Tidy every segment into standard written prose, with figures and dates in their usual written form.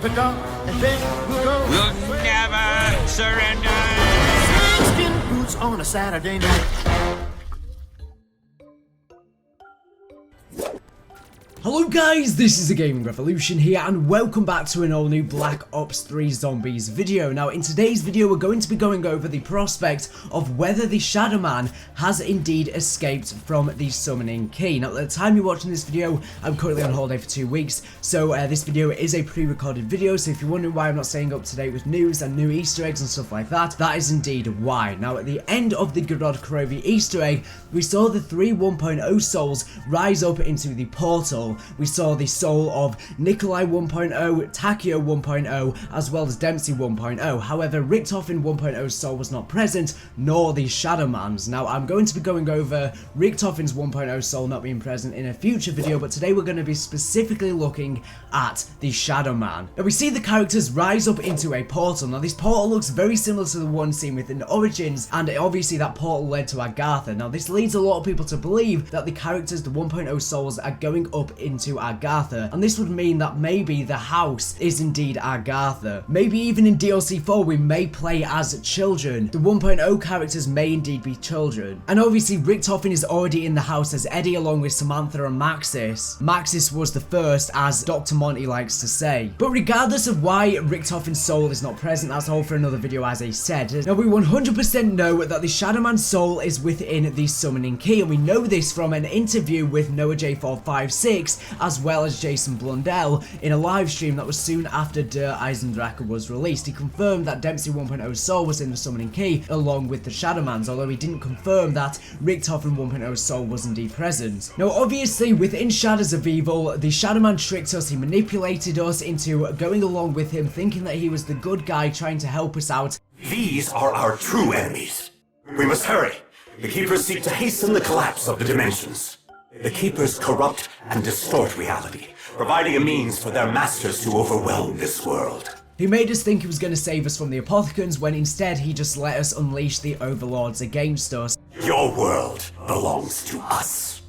the dark, and then we'll go. We'll never surrender. Skin boots on a Saturday night. Hello guys, this is the Gaming Revolution here and welcome back to an all new Black Ops 3 Zombies video. Now in today's video we're going to be going over the prospect of whether the Shadowman has indeed escaped from the summoning key. Now at the time you're watching this video, I'm currently on holiday for 2 weeks, so this video is a pre-recorded video, so if you're wondering why I'm not staying up to date with news and new Easter eggs and stuff like that, that is indeed why. Now at the end of the Grod Krovi Easter egg, we saw the 3 1.0 souls rise up into the portal. We saw the soul of Nikolai 1.0, Takio 1.0, as well as Dempsey 1.0. However, Richtofen 1.0's soul was not present, nor the Shadowman's. Now, I'm going to be going over Richtofen's 1.0 soul not being present in a future video, but today we're going to be specifically looking at the Shadowman. Now, we see the characters rise up into a portal. Now, this portal looks very similar to the one seen within Origins, and obviously that portal led to Agartha. Now, this leads a lot of people to believe that the characters, the 1.0 souls, are going up into Agartha, and this would mean that maybe the house is indeed Agartha. Maybe even in DLC 4 we may play as children. The 1.0 characters may indeed be children. And obviously Richtofen is already in the house as Eddie along with Samantha and Maxis. Maxis was the first, as Dr. Monty likes to say. But regardless of why Richtofen's soul is not present, that's all for another video as I said. Now we 100% know that the Shadowman's soul is within the summoning key, and we know this from an interview with Noah J456 as well as Jason Blundell in a live stream that was soon after Der Eisendrache was released. He confirmed that Dempsey 1.0's soul was in the summoning key along with the Shadowman's, although he didn't confirm that Richtofen 1.0's soul was indeed present. Now obviously within Shadows of Evil, the Shadowman tricked us, he manipulated us into going along with him, thinking that he was the good guy trying to help us out. These are our true enemies. We must hurry. The Keepers seek to hasten the collapse of the dimensions. The Keepers corrupt and distort reality, providing a means for their masters to overwhelm this world. He made us think he was going to save us from the Apothecans, when instead he just let us unleash the Overlords against us. Your world belongs to us.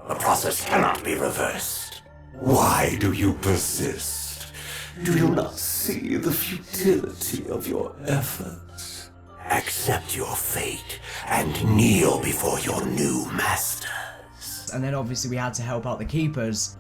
The process cannot be reversed. Why do you persist? Do you not see the futility of your efforts? Accept your fate and kneel before your new master. And then obviously we had to help out the Keepers.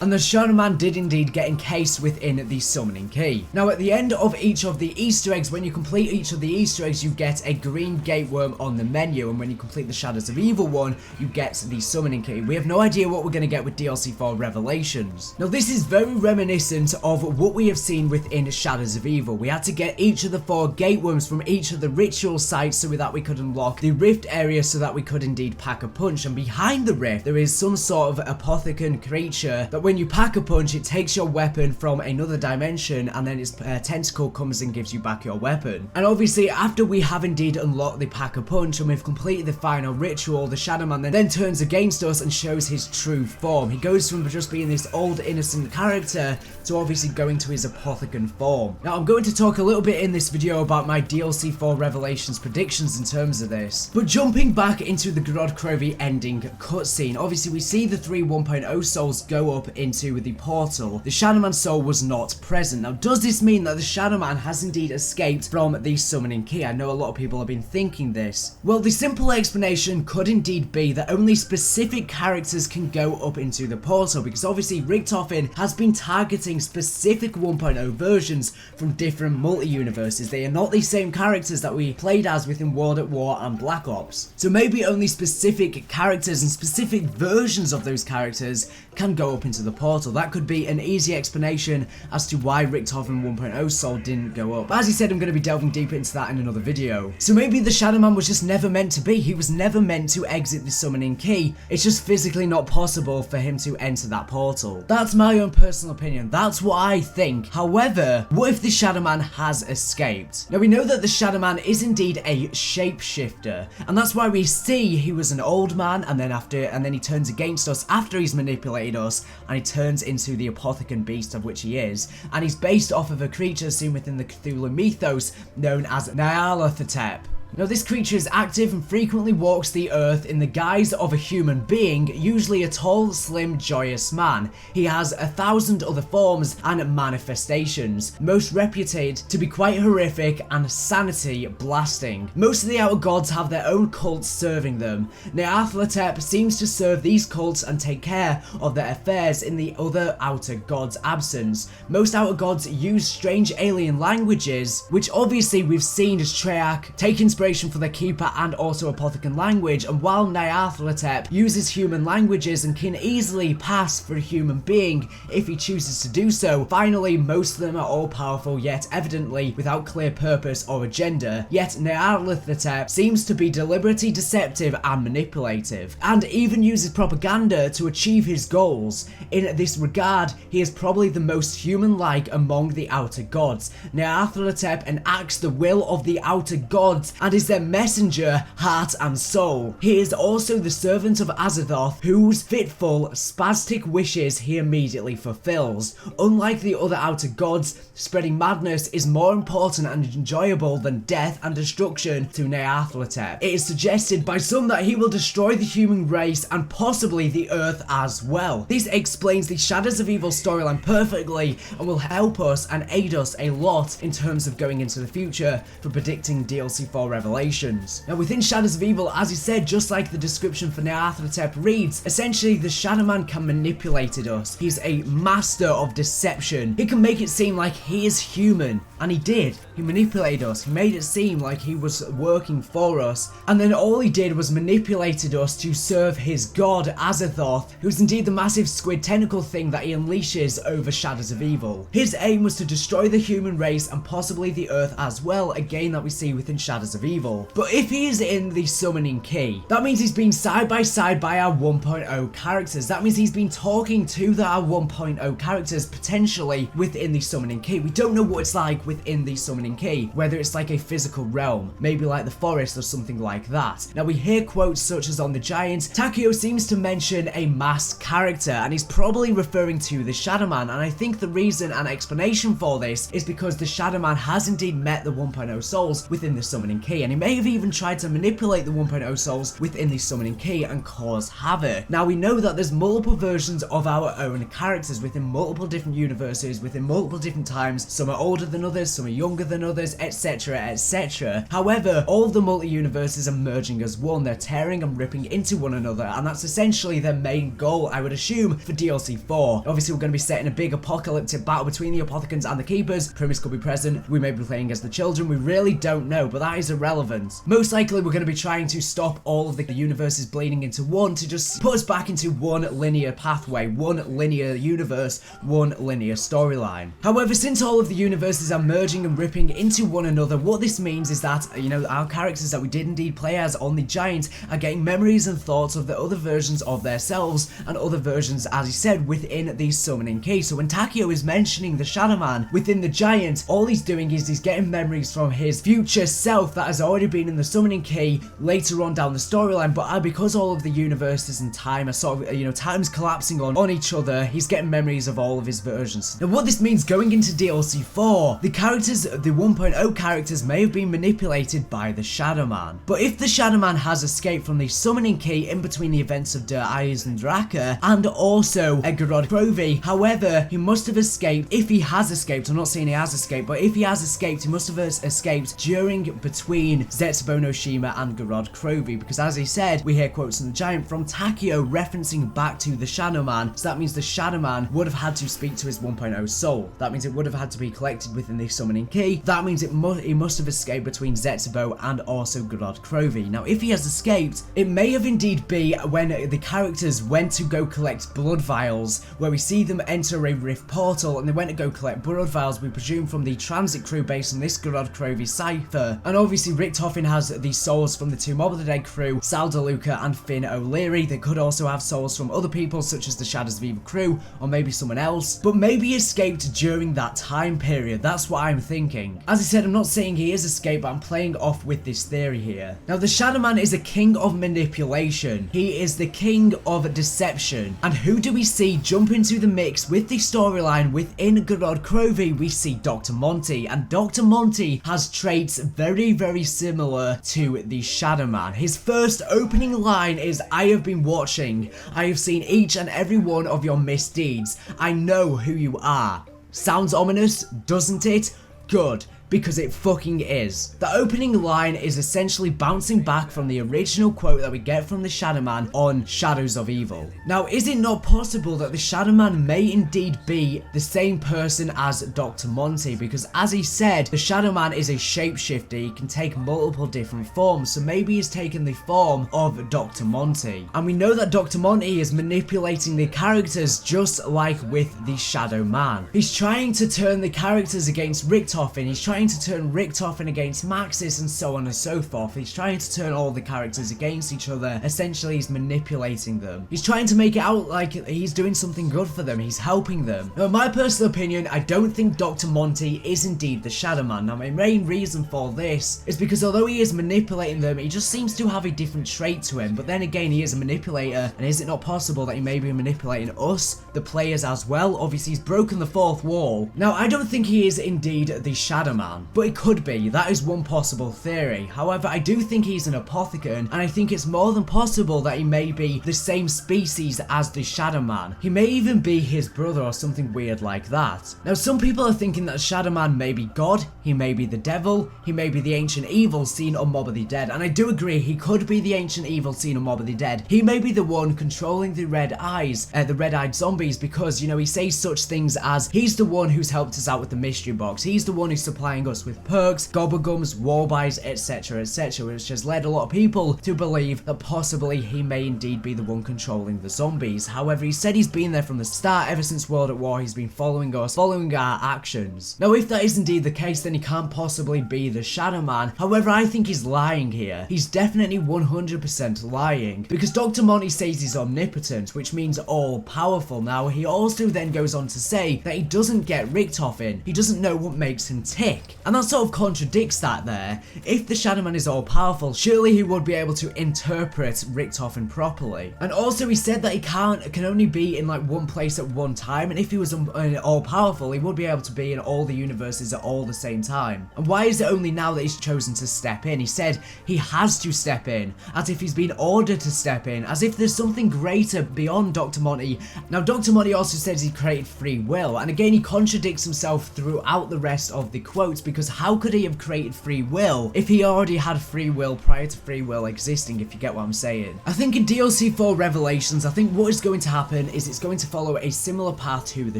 And the Shadowman did indeed get encased within the summoning key. Now at the end of each of the Easter eggs, when you complete each of the Easter eggs, you get a green gateworm on the menu, and when you complete the Shadows of Evil one, you get the summoning key. We have no idea what we're going to get with DLC 4 Revelations. Now this is very reminiscent of what we have seen within Shadows of Evil. We had to get each of the 4 gateworms from each of the ritual sites so that we could unlock the rift area so that we could indeed pack a punch, and behind the rift there is some sort of apothecant creature that when you pack a punch, it takes your weapon from another dimension, and then its tentacle comes and gives you back your weapon. And obviously after we have indeed unlocked the pack a punch and we've completed the final ritual, the Shadowman then turns against us and shows his true form. He goes from just being this old innocent character to obviously going to his apothecant form. Now I'm going to talk a little bit in this video about my DLC 4 Revelations predictions in terms of this. But jumping back into the Grod Krovi ending cutscene, obviously we see the 3 1.0 souls go up into the portal. The Shadowman soul was not present. Now does this mean that the Shadowman has indeed escaped from the summoning key? I know a lot of people have been thinking this. Well, the simple explanation could indeed be that only specific characters can go up into the portal, because obviously Richtofen has been targeting specific 1.0 versions from different multi-universes. They are not the same characters that we played as within World at War and Black Ops. So maybe only specific characters and specific versions of those characters can go up into the portal. That could be an easy explanation as to why Richtofen 1.0 soul didn't go up. But as I said, I'm going to be delving deeper into that in another video. So maybe the Shadowman was just never meant to be. He was never meant to exit the summoning key. It's just physically not possible for him to enter that portal. That's my own personal opinion. That's what I think. However, what if the Shadowman has escaped? Now we know that the Shadowman is indeed a shapeshifter, and that's why we see he was an old man, and then he turns against us after he's manipulated us, and he turns into the apothecary beast of which he is, and he's based off of a creature seen within the Cthulhu mythos known as Nyarlathotep. Now, this creature is active and frequently walks the earth in the guise of a human being, usually a tall, slim, joyous man. He has 1,000 other forms and manifestations, most reputed to be quite horrific and sanity blasting. Most of the outer gods have their own cults serving them. Nyarlathotep seems to serve these cults and take care of their affairs in the other outer gods' absence. Most outer gods use strange alien languages, which obviously we've seen as Treyarch take inspiration for the Keeper and also apothecary language, and while Nyarlathotep uses human languages and can easily pass for a human being if he chooses to do so, finally most of them are all powerful yet evidently without clear purpose or agenda. Yet Nyarlathotep seems to be deliberately deceptive and manipulative, and even uses propaganda to achieve his goals. In this regard, he is probably the most human-like among the outer gods. Nyarlathotep enacts the will of the outer gods and is their messenger, heart and soul. He is also the servant of Azathoth, whose fitful, spastic wishes he immediately fulfills. Unlike the other outer gods, spreading madness is more important and enjoyable than death and destruction to Nyarlathotep. It is suggested by some that he will destroy the human race and possibly the earth as well. This explains the Shadows of Evil storyline perfectly and will help us and aid us a lot in terms of going into the future for predicting DLC 4 revelations. Now, within Shadows of Evil, as he said, just like the description for Nyarlathotep reads, essentially the Shadowman can manipulate us. He's a master of deception. He can make it seem like he is human, and he did. He manipulated us. He made it seem like he was working for us, and then all he did was manipulated us to serve his god Azathoth, who's indeed the massive squid tentacle thing that he unleashes over Shadows of Evil. His aim was to destroy the human race and possibly the earth as well, again that we see within Shadows of Evil. But if he is in the summoning key, that means he's been side by side by our 1.0 characters. That means he's been talking to our 1.0 characters potentially within the summoning key. We don't know what it's like within the summoning key, whether it's like a physical realm, maybe like the forest or something like that. Now, we hear quotes such as on the Giant. Takeo seems to mention a masked character, and he's probably referring to the Shadowman, and I think the reason and explanation for this is because the Shadowman has indeed met the 1.0 souls within the summoning key, and he may have even tried to manipulate the 1.0 souls within the summoning key and cause havoc. Now, we know that there's multiple versions of our own characters within multiple different universes, within multiple different times. Some are older than others, some are younger than others, etc, etc. However, all of the multi-universes are merging as one. They're tearing and ripping into one another, and that's essentially their main goal, I would assume, for DLC 4. Obviously, we're going to be setting a big apocalyptic battle between the Apothecans and the Keepers. Primus could be present. We may be playing as the children. We really don't know, but that is irrelevant. Most likely, we're going to be trying to stop all of the universes bleeding into one to just put us back into one linear pathway, one linear universe, one linear storyline. However, since all of the universes are merging and ripping into one another, what this means is that, you know, our characters that we did indeed play as on the Giant are getting memories and thoughts of the other versions of themselves and other versions, as he said, within the summoning key. So when Takeo is mentioning the Shadowman within the Giant, all he's doing is he's getting memories from his future self that has already been in the summoning key later on down the storyline, but because all of the universes and time are sort of, you know, time's collapsing on each other, he's getting memories of all of his versions. Now, what this means going into DLC 4, the characters, the 1.0 characters may have been manipulated by the Shadowman. But if the Shadowman has escaped from the summoning key in between the events of Der Eisendrache and also Garod Krovi, however, he must have escaped. If he has escaped, I'm not saying he has escaped, but if he has escaped, he must have escaped during between Zetsubo no Shima and Garod Krovi, because as he said, we hear quotes in the Giant from Takeo referencing back to the Shadowman. So that means the Shadowman would have had to speak to his 1.0 soul. That means it would have had to be collected within the summoning key. That means he must have escaped between Zetsubo and also Garod Krovi. Now, if he has escaped, it may have indeed be when the characters went to go collect blood vials, where we see them enter a rift portal, and they went to go collect blood vials, we presume from the transit crew based on this Garod Krovi cipher. And obviously obviously Richtofen has the souls from the two Mob of the Dead crew, Sal DeLuca and Finn O'Leary. They could also have souls from other people such as the Shadows of Evil crew or maybe someone else, but maybe he escaped during that time period. That's what I'm thinking. As I said, I'm not saying he is escaped, but I'm playing off with this theory here. Now the Shadowman is a king of manipulation. He is the king of deception. And who do we see jump into the mix with the storyline within Gorod Krovi? We see Dr. Monty, and Dr. Monty has traits very, very similar to the Shadowman. His first opening line is, "I have been watching. I have seen each and every one of your misdeeds. I know who you are." Sounds ominous, doesn't it? Good. Because it fucking is. The opening line is essentially bouncing back from the original quote that we get from the Shadowman on Shadows of Evil. Now, is it not possible that the Shadowman may indeed be the same person as Dr. Monty? Because as he said, the Shadowman is a shapeshifter. He can take multiple different forms, so maybe he's taken the form of Dr. Monty. And we know that Dr. Monty is manipulating the characters just like with the Shadowman. He's trying to turn the characters against Richtofen. He's trying to turn Richtofen against Maxis and so on and so forth. He's trying to turn all the characters against each other. Essentially, he's manipulating them. He's trying to make it out like he's doing something good for them. He's helping them. Now, in my personal opinion, I don't think Dr. Monty is indeed the Shadowman. Now, my main reason for this is because although he is manipulating them, he just seems to have a different trait to him. But then again, he is a manipulator, and is it not possible that he may be manipulating us, the players, as well? Obviously, he's broken the fourth wall. Now, I don't think he is indeed the Shadowman. But it could be. That is one possible theory. However, I do think he's an apothecary, and I think it's more than possible that he may be the same species as the Shadowman. He may even be his brother or something weird like that. Now, some people are thinking that Shadowman may be God, he may be the devil, he may be the ancient evil seen on Mob of the Dead, and I do agree he could be the ancient evil seen on Mob of the Dead. He may be the one controlling the red eyes, the red-eyed zombies, because, you know, he says such things as, he's the one who's helped us out with the mystery box, he's the one who's supplying us with perks, gobblegums, warbuys, etc, etc, which has led a lot of people to believe that possibly he may indeed be the one controlling the zombies. However, he said he's been there from the start. Ever since World at War, he's been following us, following our actions. Now, if that is indeed the case, then he can't possibly be the Shadowman. However, I think he's lying here. He's definitely 100% lying, because Dr. Monty says he's omnipotent, which means all-powerful. Now, he also then goes on to say that he doesn't get Richtofen. He doesn't know what makes him tick. And that sort of contradicts that there. If the Shadowman is all-powerful, surely he would be able to interpret Richtofen properly. And also he said that he can only be in like one place at one time, and if he was all-powerful, he would be able to be in all the universes at all the same time. And why is it only now that he's chosen to step in? He said he has to step in, as if he's been ordered to step in, as if there's something greater beyond Dr. Monty. Now, Dr. Monty also says he created free will, and again he contradicts himself throughout the rest of the quotes, because how could he have created free will if he already had free will prior to free will existing, if you get what I'm saying? I think in DLC 4 Revelations, I think what is going to happen is it's going to follow a similar path to the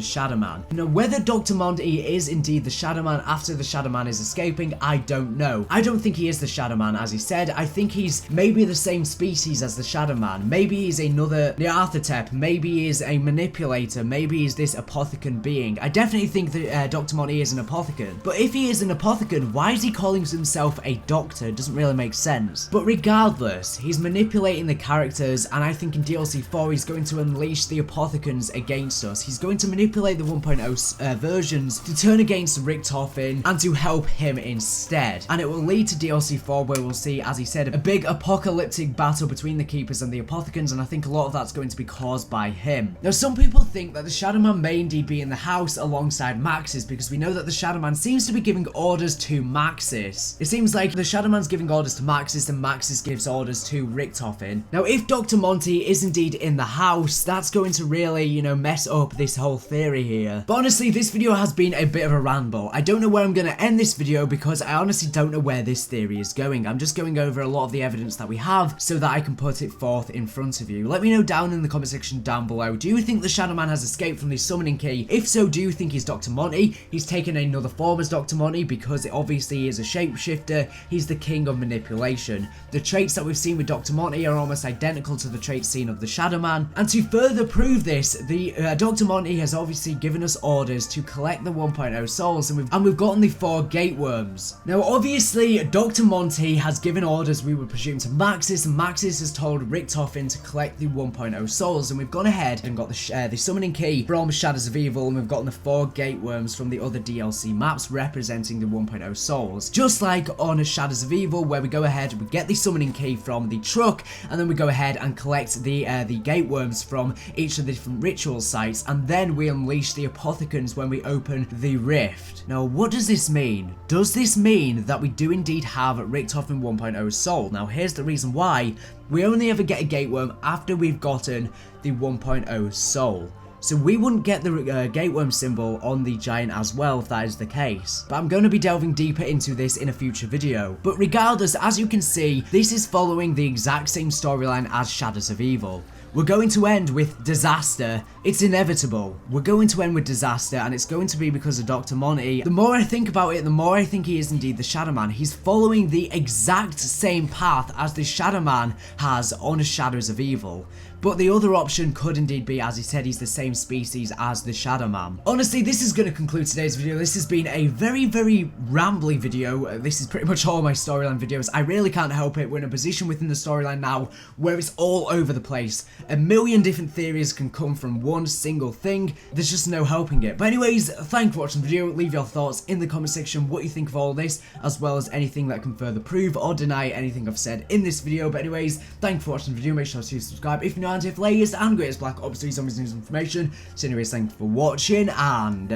Shadowman. Now, whether Dr. Monty is indeed the Shadowman after the Shadowman is escaping, I don't know. I don't think he is the Shadowman, as he said. I think he's maybe the same species as the Shadowman. Maybe he's another Nyarlathotep. Maybe he is a manipulator. Maybe he's this apothecary being. I definitely think that Dr. Monty is an apothecary. But if he is an apothecary, why is he calling himself a doctor? It doesn't really make sense. But regardless, he's manipulating the characters, and I think in DLC 4 he's going to unleash the apothecaries against us. He's going to manipulate the 1.0 versions to turn against Richtofen and to help him instead. And it will lead to DLC 4 where we'll see, as he said, a big apocalyptic battle between the Keepers and the apothecaries, and I think a lot of that's going to be caused by him. Now, some people think that the Shadowman may indeed be in the house alongside Maxis, because we know that the Shadowman seems to be giving orders to Maxis. It seems like the Shadowman's giving orders to Maxis and Maxis gives orders to Richtofen. Now, if Dr. Monty is indeed in the house, that's going to really, you know, mess up this whole theory here. But honestly, this video has been a bit of a ramble. I don't know where I'm going to end this video because I honestly don't know where this theory is going. I'm just going over a lot of the evidence that we have so that I can put it forth in front of you. Let me know down in the comment section down below. Do you think the Shadowman has escaped from the summoning key? If so, do you think he's Dr. Monty? He's taken another form as Dr. Monty, because it obviously is a shapeshifter, he's the king of manipulation. The traits that we've seen with Dr. Monty are almost identical to the traits seen of the Shadowman, and to further prove this, the Dr. Monty has obviously given us orders to collect the 1.0 souls, and we've gotten the 4 gate worms. Now obviously Dr. Monty has given orders, we would presume, to Maxis, and Maxis has told Richtofen to collect the 1.0 souls, and we've gone ahead and got the summoning key from Shadows of Evil, and we've gotten the 4 gate worms from the other DLC maps representing the 1.0 souls. Just like on Shadows of Evil, where we go ahead, we get the summoning key from the truck, and then we go ahead and collect the gate worms from each of the different ritual sites, and then we unleash the apothecans when we open the rift. Now what does this mean? Does this mean that we do indeed have Richtofen 1.0 soul? Now here's the reason why. We only ever get a gate worm after we've gotten the 1.0 soul. So we wouldn't get the gateworm symbol on the giant as well if that is the case. But I'm going to be delving deeper into this in a future video. But regardless, as you can see, this is following the exact same storyline as Shadows of Evil. We're going to end with disaster. It's inevitable. We're going to end with disaster, and it's going to be because of Dr. Monty. The more I think about it, the more I think he is indeed the Shadowman. He's following the exact same path as the Shadowman has on Shadows of Evil. But the other option could indeed be, as he said, he's the same species as the Shadowman. Honestly, this is going to conclude today's video. This has been a very, very rambly video. This is pretty much all my storyline videos. I really can't help it. We're in a position within the storyline now where it's all over the place. A million different theories can come from one single thing. There's just no helping it. But anyways, thank you for watching the video. Leave your thoughts in the comment section, what you think of all this, as well as anything that can further prove or deny anything I've said in this video. But anyways, thank you for watching the video. Make sure to subscribe if you're not, and if latest and greatest Black Ops 3 Zombies news information. So anyways, thank you for watching, and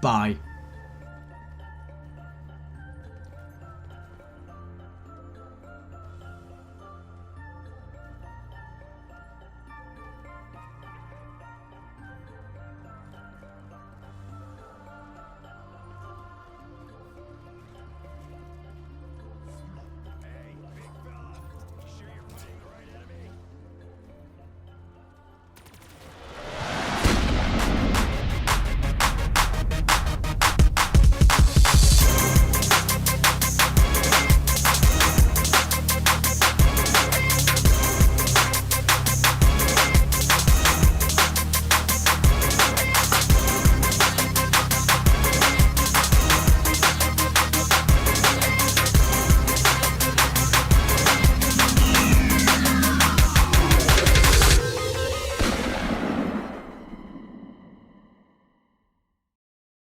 bye.